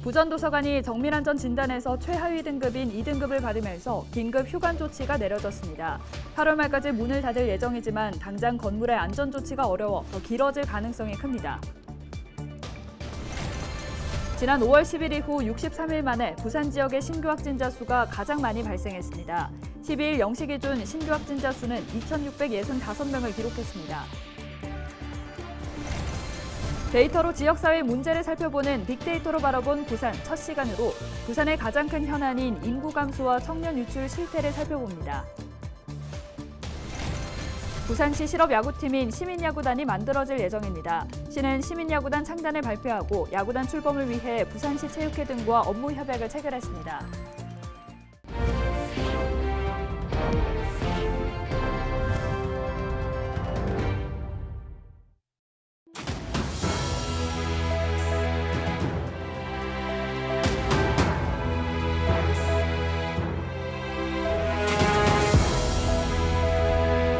부전도서관이 정밀안전진단에서 최하위 등급인 2등급을 받으면서 긴급 휴관 조치가 내려졌습니다. 8월 말까지 문을 닫을 예정이지만 당장 건물의 안전 조치가 어려워 더 길어질 가능성이 큽니다. 지난 5월 10일 이후 63일 만에 부산 지역의 신규 확진자 수가 가장 많이 발생했습니다. 12일 0시 기준 신규 확진자 수는 2,665명을 기록했습니다. 데이터로 지역사회 문제를 살펴보는 빅데이터로 바라본 부산 첫 시간으로 부산의 가장 큰 현안인 인구 감소와 청년 유출 실태를 살펴봅니다. 부산시 실업야구팀인 시민야구단이 만들어질 예정입니다. 시는 시민야구단 창단을 발표하고 야구단 출범을 위해 부산시 체육회 등과 업무 협약을 체결했습니다.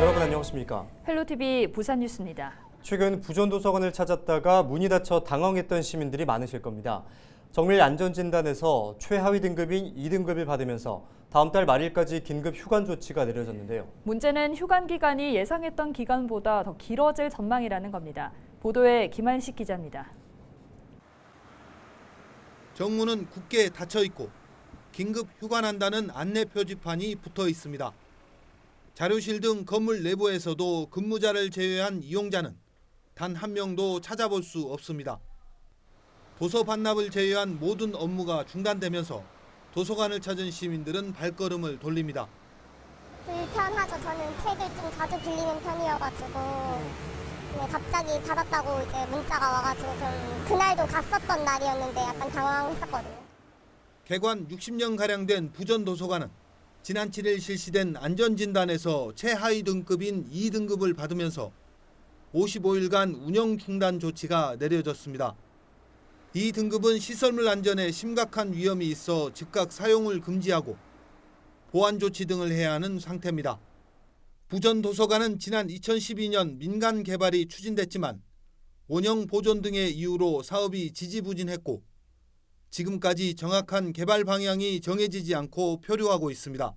여러분 안녕하십니까? 헬로티비 부산 뉴스입니다. 최근 부전도서관을 찾았다가 문이 닫혀 당황했던 시민들이 많으실 겁니다. 정밀안전진단에서 최하위 등급인 2등급을 받으면서 다음 달 말일까지 긴급 휴관 조치가 내려졌는데요. 문제는 휴관 기간이 예상했던 기간보다 더 길어질 전망이라는 겁니다. 보도에 김한식 기자입니다. 정문은 굳게 닫혀 있고 긴급 휴관한다는 안내 표지판이 붙어 있습니다. 자료실 등 건물 내부에서도 근무자를 제외한 이용자는 단 한 명도 찾아볼 수 없습니다. 도서 반납을 제외한 모든 업무가 중단되면서 도서관을 찾은 시민들은 발걸음을 돌립니다. 불편하죠. 저는 책을 좀 자주 빌리는 편이어가지고 갑자기 닫았다고 이제 문자가 와가지고 좀 그날도 갔었던 날이었는데 약간 당황했었거든요. 개관 60년가량 된 부전도서관은 지난 7일 실시된 안전진단에서 최하위 등급인 2등급을 받으면서 55일간 운영 중단 조치가 내려졌습니다. 이 등급은 시설물 안전에 심각한 위험이 있어 즉각 사용을 금지하고 보안 조치 등을 해야 하는 상태입니다. 부전도서관은 지난 2012년 민간 개발이 추진됐지만 원형 보존 등의 이유로 사업이 지지부진했고 지금까지 정확한 개발 방향이 정해지지 않고 표류하고 있습니다.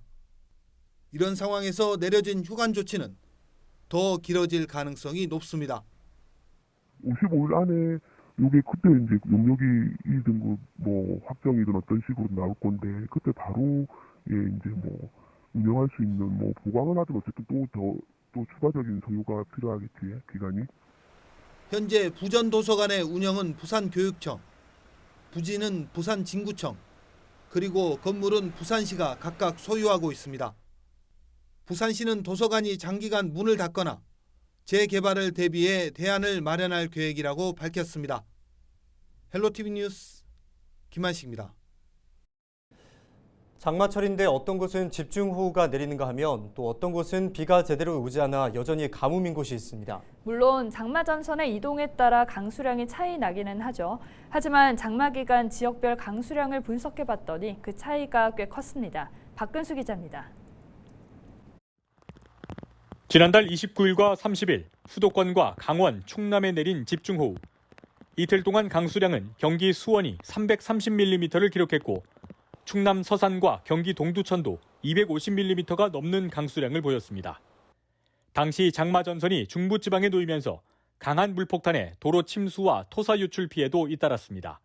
이런 상황에서 내려진 휴관 조치는 더 길어질 가능성이 높습니다. 55일 안에 이게 그때 이제 용역이 2등급 뭐 확정이든 어떤 식으로 나올 건데 그때 바로 이제 뭐 운영할 수 있는 뭐 보강은 하든 어쨌든 또 추가적인 소요가 필요하겠지 기간이. 현재 부전도서관의 운영은 부산교육청, 부지는 부산진구청, 그리고 건물은 부산시가 각각 소유하고 있습니다. 부산시는 도서관이 장기간 문을 닫거나 재개발을 대비해 대안을 마련할 계획이라고 밝혔습니다. 헬로티비 뉴스 김한식입니다. 장마철인데 어떤 곳은 집중호우가 내리는가 하면 또 어떤 곳은 비가 제대로 오지 않아 여전히 가뭄인 곳이 있습니다. 물론 장마 전선의 이동에 따라 강수량이 차이 나기는 하죠. 하지만 장마 기간 지역별 강수량을 분석해 봤더니 그 차이가 꽤 컸습니다. 박근수 기자입니다. 지난달 29일과 30일 수도권과 강원, 충남에 내린 집중호우. 이틀 동안 강수량은 경기 수원이 330mm를 기록했고 충남 서산과 경기 동두천도 250mm가 넘는 강수량을 보였습니다. 당시 장마 전선이 중부지방에 놓이면서 강한 물폭탄에 도로 침수와 토사 유출 피해도 잇따랐습니다.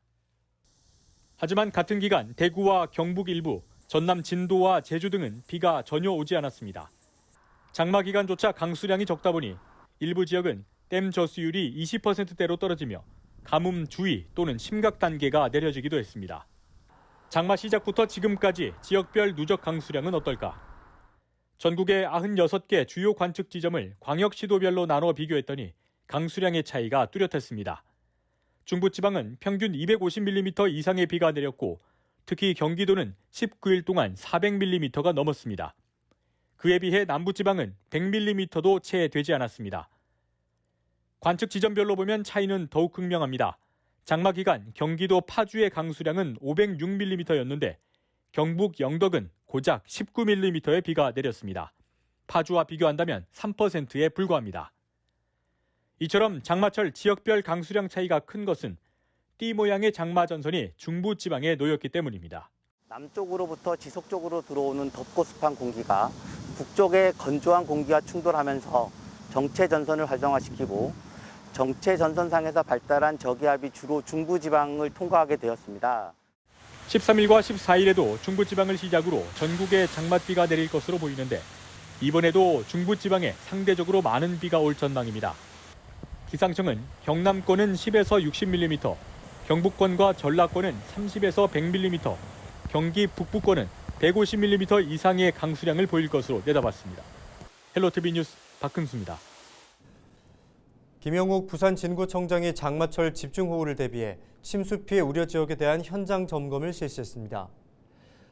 하지만 같은 기간 대구와 경북 일부, 전남 진도와 제주 등은 비가 전혀 오지 않았습니다. 장마 기간조차 강수량이 적다 보니 일부 지역은 댐 저수율이 20%대로 떨어지며 가뭄 주의 또는 심각 단계가 내려지기도 했습니다. 장마 시작부터 지금까지 지역별 누적 강수량은 어떨까? 전국의 96개 주요 관측 지점을 광역시도별로 나눠 비교했더니 강수량의 차이가 뚜렷했습니다. 중부지방은 평균 250mm 이상의 비가 내렸고 특히 경기도는 19일 동안 400mm가 넘었습니다. 그에 비해 남부지방은 100mm도 채 되지 않았습니다. 관측 지점별로 보면 차이는 더욱 극명합니다. 장마 기간 경기도 파주의 강수량은 506mm였는데 경북 영덕은 고작 19mm의 비가 내렸습니다. 파주와 비교한다면 3%에 불과합니다. 이처럼 장마철 지역별 강수량 차이가 큰 것은 띠 모양의 장마 전선이 중부 지방에 놓였기 때문입니다. 남쪽으로부터 지속적으로 들어오는 덥고 습한 공기가 북쪽의 건조한 공기와 충돌하면서 정체 전선을 활성화시키고 정체 전선상에서 발달한 저기압이 주로 중부 지방을 통과하게 되었습니다. 13일과 14일에도 중부 지방을 시작으로 전국에 장맛비가 내릴 것으로 보이는데 이번에도 중부 지방에 상대적으로 많은 비가 올 전망입니다. 기상청은 경남권은 10에서 60mm, 경북권과 전라권은 30에서 100mm, 경기 북부권은 150mm 이상의 강수량을 보일 것으로 내다봤습니다. 헬로티비 뉴스 박근수입니다. 김영욱 부산 진구청장이 장마철 집중호우를 대비해 침수 피해 우려 지역에 대한 현장 점검을 실시했습니다.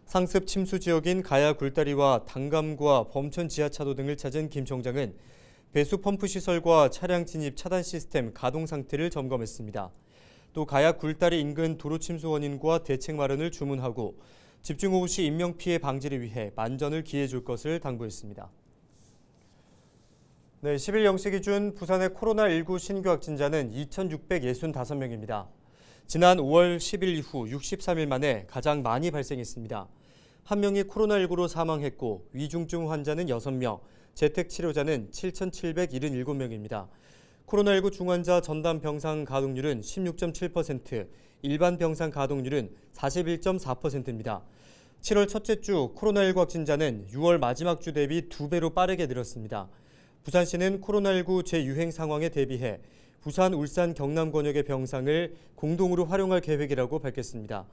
상습 침수 지역인 가야 굴다리와 당감과 범천 지하차도 등을 찾은 김 청장은 배수 펌프 시설과 차량 진입 차단 시스템 가동 상태를 점검했습니다. 또 가야 굴다리 인근 도로 침수 원인과 대책 마련을 주문하고 집중호우 시 인명피해 방지를 위해 만전을 기해줄 것을 당부했습니다. 네, 10일 0시 기준 부산의 코로나19 신규 확진자는 2,665명입니다. 지난 5월 10일 이후 63일 만에 가장 많이 발생했습니다. 한 명이 코로나19로 사망했고 위중증 환자는 6명, 재택치료자는 7,777명입니다. 코로나19 중환자 전담 병상 가동률은 16.7%, 일반 병상 가동률은 41.4%입니다. 7월 첫째 주 코로나19 확진자는 6월 마지막 주 대비 2배로 빠르게 늘었습니다. 부산시는 코로나19 재유행 상황에 대비해 부산, 울산, 경남 권역의 병상을 공동으로 활용할 계획이라고 밝혔습니다.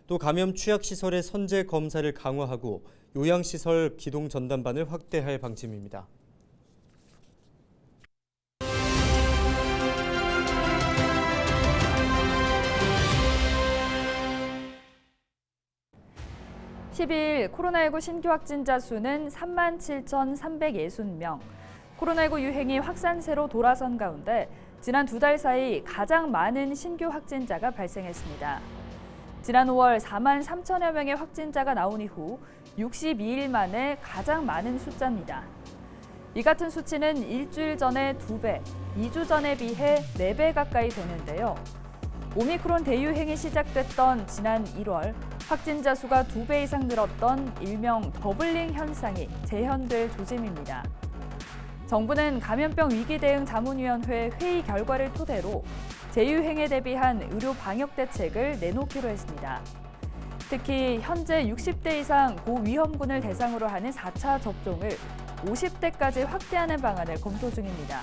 또 감염 취약시설의 선제 검사를 강화하고 요양시설 기동 전담반을 확대할 방침입니다. (10일) 코로나19 신규 확진자 수는 37,360명. 코로나19 유행이 확산세로 돌아선 가운데 지난 2달 사이 가장 많은 신규 확진자가 발생했습니다. 지난 5월 4만 3천여 명의 확진자가 나온 이후 62일 만에 가장 많은 숫자입니다. 이 같은 수치는 일주일 전에 2배, 2주 전에 비해 4배 가까이 되는데요. 오미크론 대유행이 시작됐던 지난 1월 확진자 수가 2배 이상 늘었던 일명 더블링 현상이 재현될 조짐입니다. 정부는 감염병 위기 대응 자문위원회 회의 결과를 토대로 재유행에 대비한 의료 방역 대책을 내놓기로 했습니다. 특히 현재 60대 이상 고위험군을 대상으로 하는 4차 접종을 50대까지 확대하는 방안을 검토 중입니다.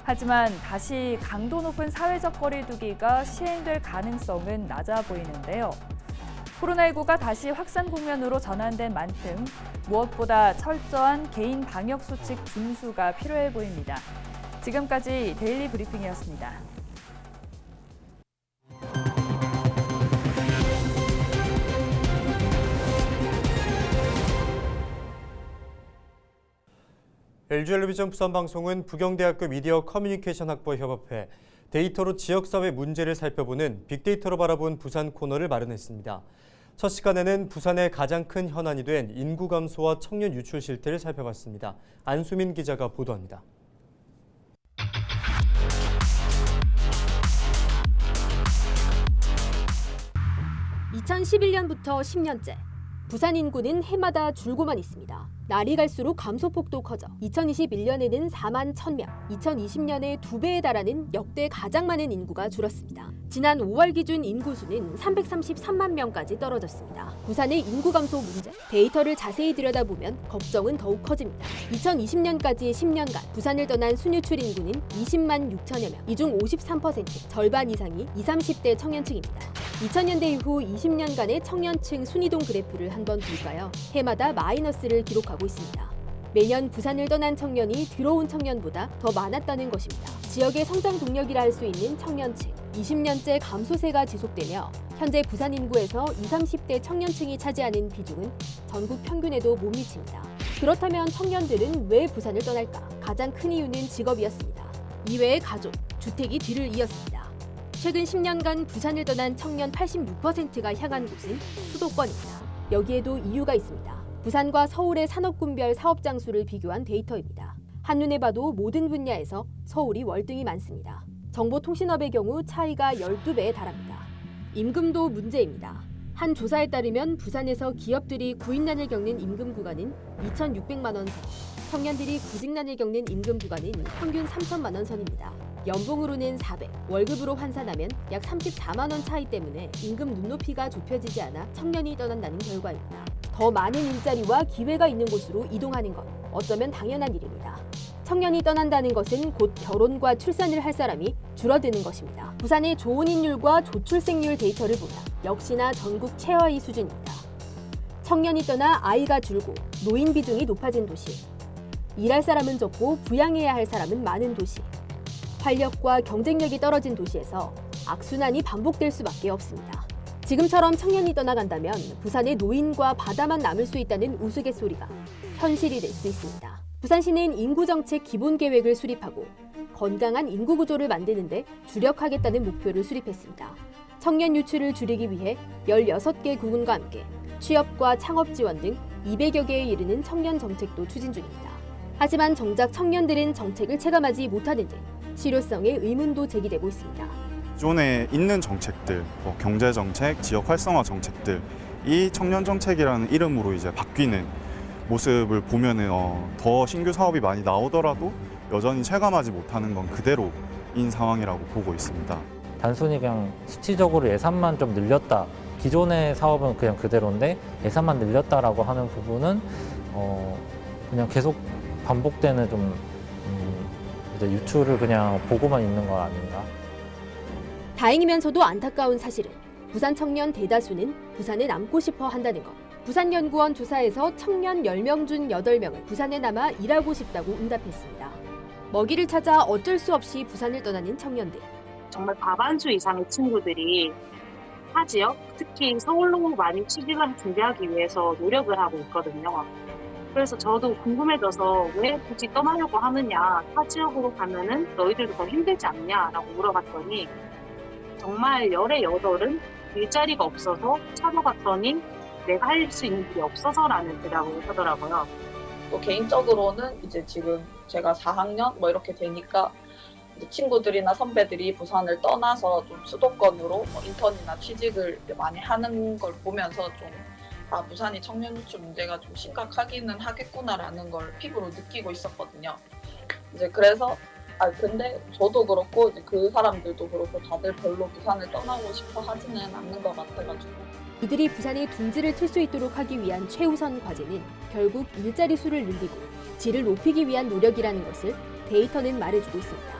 하지만 다시 강도 높은 사회적 거리 두기가 시행될 가능성은 낮아 보이는데요. 코로나19가 다시 확산 국면으로 전환된 만큼 무엇보다 철저한 개인 방역 수칙 준수가 필요해 보입니다. 지금까지 데일리 브리핑이었습니다. LG텔레비전 부산방송은 부경대학교 미디어 커뮤니케이션 학부 협업회 데이터로 지역사회 문제를 살펴보는 빅데이터로 바라본 부산 코너를 마련했습니다. 첫 시간에는 부산의 가장 큰 현안이 된 인구 감소와 청년 유출 실태를 살펴봤습니다. 안수민 기자가 보도합니다. 2011년부터 10년째 부산 인구는 해마다 줄고만 있습니다. 날이 갈수록 감소폭도 커져 2021년에는 4만 1,000명, 2020년에 2배에 달하는 역대 가장 많은 인구가 줄었습니다. 지난 5월 기준 인구수는 333만 명까지 떨어졌습니다. 부산의 인구 감소 문제, 데이터를 자세히 들여다보면 걱정은 더욱 커집니다. 2020년까지의 10년간 부산을 떠난 순유출 인구는 20만 6천여 명, 이 중 53%, 절반 이상이 20, 30대 청년층입니다. 2000년대 이후 20년간의 청년층 순이동 그래프를 한번 볼까요? 해마다 마이너스를 기록하고 있습니다. 매년 부산을 떠난 청년이 들어온 청년보다 더 많았다는 것입니다. 지역의 성장 동력이라 할 수 있는 청년층, 20년째 감소세가 지속되며 현재 부산 인구에서 20, 30대 청년층이 차지하는 비중은 전국 평균에도 못 미칩니다. 그렇다면 청년들은 왜 부산을 떠날까? 가장 큰 이유는 직업이었습니다. 이외에 가족, 주택이 뒤를 이었습니다. 최근 10년간 부산을 떠난 청년 86%가 향한 곳은 수도권입니다. 여기에도 이유가 있습니다. 부산과 서울의 산업군별 사업 장수를 비교한 데이터입니다. 한눈에 봐도 모든 분야에서 서울이 월등히 많습니다. 정보통신업의 경우 차이가 12배에 달합니다. 임금도 문제입니다. 한 조사에 따르면 부산에서 기업들이 구인난을 겪는 임금 구간은 2,600만 원 선, 청년들이 구직난을 겪는 임금 구간은 평균 3천만 원 선입니다. 연봉으로는 400, 월급으로 환산하면 약 34만 원 차이 때문에 임금 눈높이가 좁혀지지 않아 청년이 떠난다는 결과입니다. 더 많은 일자리와 기회가 있는 곳으로 이동하는 것, 어쩌면 당연한 일입니다. 청년이 떠난다는 것은 곧 결혼과 출산을 할 사람이 줄어드는 것입니다. 부산의 조혼인율과 조출생률 데이터를 보면 역시나 전국 최하위 수준입니다. 청년이 떠나 아이가 줄고 노인 비중이 높아진 도시, 일할 사람은 적고 부양해야 할 사람은 많은 도시, 활력과 경쟁력이 떨어진 도시에서 악순환이 반복될 수밖에 없습니다. 지금처럼 청년이 떠나간다면 부산의 노인과 바다만 남을 수 있다는 우스갯소리가 현실이 될 수 있습니다. 부산시는 인구정책 기본계획을 수립하고 건강한 인구 구조를 만드는 데 주력하겠다는 목표를 수립했습니다. 청년 유출을 줄이기 위해 16개 구군과 함께 취업과 창업 지원 등 200여 개에 이르는 청년 정책도 추진 중입니다. 하지만 정작 청년들은 정책을 체감하지 못하는 등 실효성에 의문도 제기되고 있습니다. 기존에 있는 정책들, 경제정책, 지역 활성화 정책들, 이 청년 정책이라는 이름으로 이제 바뀌는 모습을 보면은 더 신규 사업이 많이 나오더라도 여전히 체감하지 못하는 건 그대로인 상황이라고 보고 있습니다. 단순히 그냥 수치적으로 예산만 좀 늘렸다. 기존의 사업은 그냥 그대로인데 예산만 늘렸다라고 하는 부분은 그냥 계속 반복되는 좀 이제 유출을 그냥 보고만 있는 거 아닌가. 다행이면서도 안타까운 사실은 부산 청년 대다수는 부산에 남고 싶어 한다는 것. 부산연구원 조사에서 청년 10명 중 8명은 부산에 남아 일하고 싶다고 응답했습니다. 먹이를 찾아 어쩔 수 없이 부산을 떠나는 청년들. 정말 과반수 이상의 친구들이 타 지역, 특히 서울로 많이 취직을 준비하기 위해서 노력을 하고 있거든요. 그래서 저도 궁금해져서 왜 굳이 떠나려고 하느냐, 타 지역으로 가면은 너희들도 더 힘들지 않냐라고 물어봤더니 정말 열의 여덟은 일자리가 없어서 찾아갔더니 내가 할 수 있는 일이 없어서라는 대답을 하더라고요. 또 개인적으로는 이제 지금 제가 4학년 뭐 이렇게 되니까 이제 친구들이나 선배들이 부산을 떠나서 좀 수도권으로 인턴이나 취직을 많이 하는 걸 보면서 좀 부산이 청년 유출 문제가 좀 심각하기는 하겠구나라는 걸 피부로 느끼고 있었거든요. 이제 그래서 근데 저도 그렇고 이제 그 사람들도 그렇고 다들 별로 부산을 떠나고 싶어 하지는 않는 것 같아가지고. 이들이 부산에 둥지를 틀 수 있도록 하기 위한 최우선 과제는 결국 일자리 수를 늘리고 질을 높이기 위한 노력이라는 것을 데이터는 말해주고 있습니다.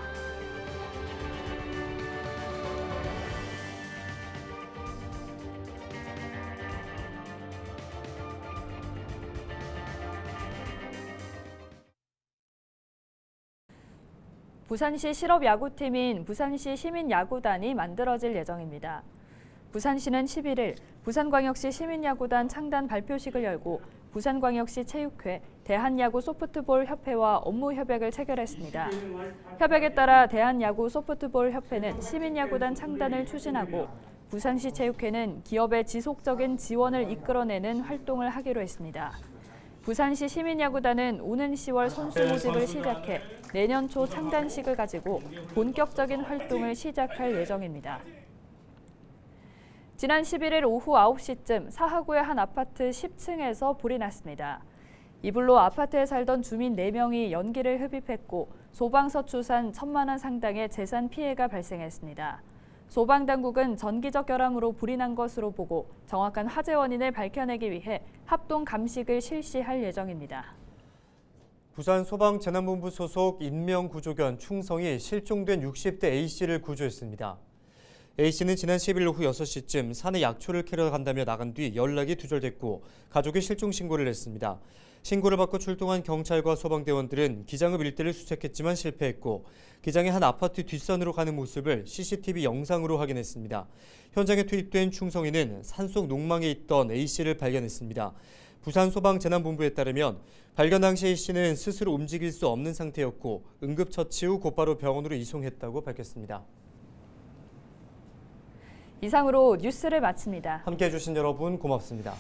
부산시 실업야구팀인 부산시 시민야구단이 만들어질 예정입니다. 부산시는 11일 부산광역시 시민야구단 창단 발표식을 열고 부산광역시 체육회, 대한야구 소프트볼 협회와 업무 협약을 체결했습니다. 협약에 따라 대한야구 소프트볼 협회는 시민야구단 창단을 추진하고 부산시 체육회는 기업의 지속적인 지원을 이끌어내는 활동을 하기로 했습니다. 부산시 시민야구단은 오는 10월 선수 모집을 시작해 내년 초 창단식을 가지고 본격적인 활동을 시작할 예정입니다. 지난 11일 오후 9시쯤 사하구의 한 아파트 10층에서 불이 났습니다. 이불로 아파트에 살던 주민 4명이 연기를 흡입했고 소방서 추산 1,000만 원 상당의 재산 피해가 발생했습니다. 소방당국은 전기적 결함으로 불이 난 것으로 보고 정확한 화재 원인을 밝혀내기 위해 합동 감식을 실시할 예정입니다. 부산 소방재난본부 소속 인명구조견 충성이 실종된 60대 A씨를 구조했습니다. A씨는 지난 10일 오후 6시쯤 산에 약초를 캐러 간다며 나간 뒤 연락이 두절됐고 가족이 실종 신고를 했습니다. 신고를 받고 출동한 경찰과 소방대원들은 기장읍 일대를 수색했지만 실패했고 기장의 한 아파트 뒷산으로 가는 모습을 CCTV 영상으로 확인했습니다. 현장에 투입된 충성이는 산속 농망에 있던 A씨를 발견했습니다. 부산소방재난본부에 따르면 발견 당시 A씨는 스스로 움직일 수 없는 상태였고 응급처치 후 곧바로 병원으로 이송했다고 밝혔습니다. 이상으로 뉴스를 마칩니다. 함께해 주신 여러분 고맙습니다.